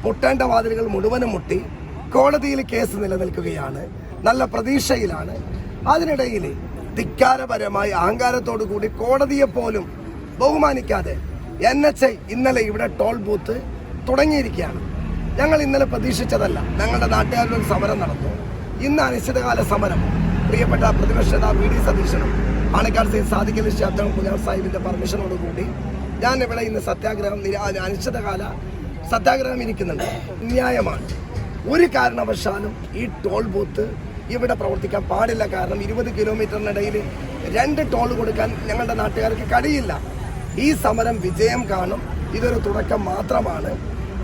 മുട്ടേണ്ട വാതിലുകൾ മുഴുവനും മുട്ടി. കോടതിയിൽ കേസ് നിലനിൽക്കുകയാണ്. നല്ല പ്രതീക്ഷയിലാണ്. അതിനിടയിൽ ധിക്കാരപരമായി അഹങ്കാരത്തോടു കൂടി കോടതിയെ പോലും ബഹുമാനിക്കാതെ NHI ഇന്നലെ ഇവിടെ ടോൾ ബൂത്ത് തുടങ്ങിയിരിക്കുകയാണ്. ഞങ്ങൾ ഇന്നലെ പ്രതീക്ഷിച്ചതല്ല. ഞങ്ങളുടെ നാട്ടുകാരുടെ ഒരു സമരം നടന്നു. ഇന്ന് അനിശ്ചിതകാല സമരം പ്രിയപ്പെട്ട പ്രതിപക്ഷ നേതാവ് VD സതീശനും പാണക്കാട് സൈഡ് സാദിഖ് അലി ശിഹാബ് കുഞ്ഞാർ സാഹിബിന്റെ പെർമിഷനോടുകൂടി ഞാൻ ഇവിടെ ഇന്ന് സത്യാഗ്രഹം അനിശ്ചിതകാല സത്യാഗ്രഹം ഇരിക്കുന്നുണ്ട്. ന്യായമാണ്. ഒരു കാരണവശാലും ഈ ടോൾ ബൂത്ത് ഇവിടെ പ്രവർത്തിക്കാൻ പാടില്ല. കാരണം 20 കിലോമീറ്ററിനിടയിൽ 2 ടോൾ കൊടുക്കാൻ ഞങ്ങളുടെ നാട്ടുകാർക്ക് കഴിയില്ല. ഈ സമരം വിജയം കാണും. ഇതൊരു തുടക്കം മാത്രമാണ്.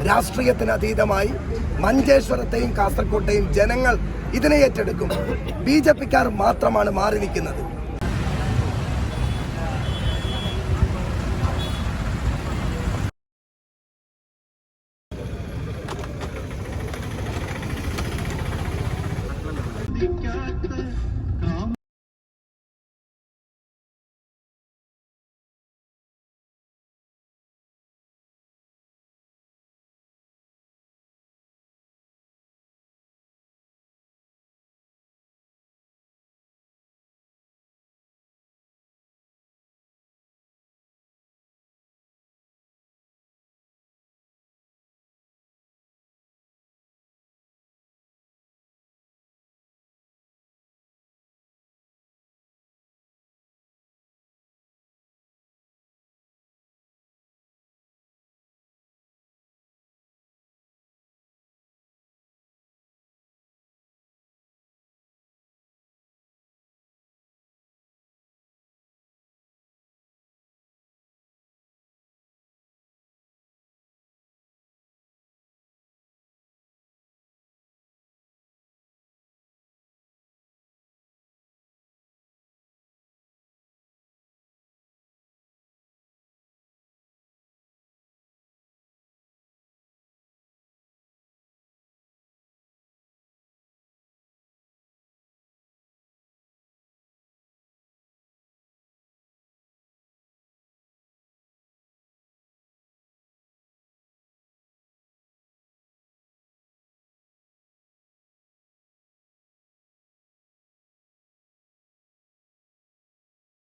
രാഷ്ട്രീയത്തിന് അതീതമായി മഞ്ചേശ്വരത്തെയും കാസർകോട്ടെയും ജനങ്ങൾ ഇതിനെ ഏറ്റെടുക്കും. BJP-ക്കാർ മാത്രമാണ് മാറി നിൽക്കുന്നത്.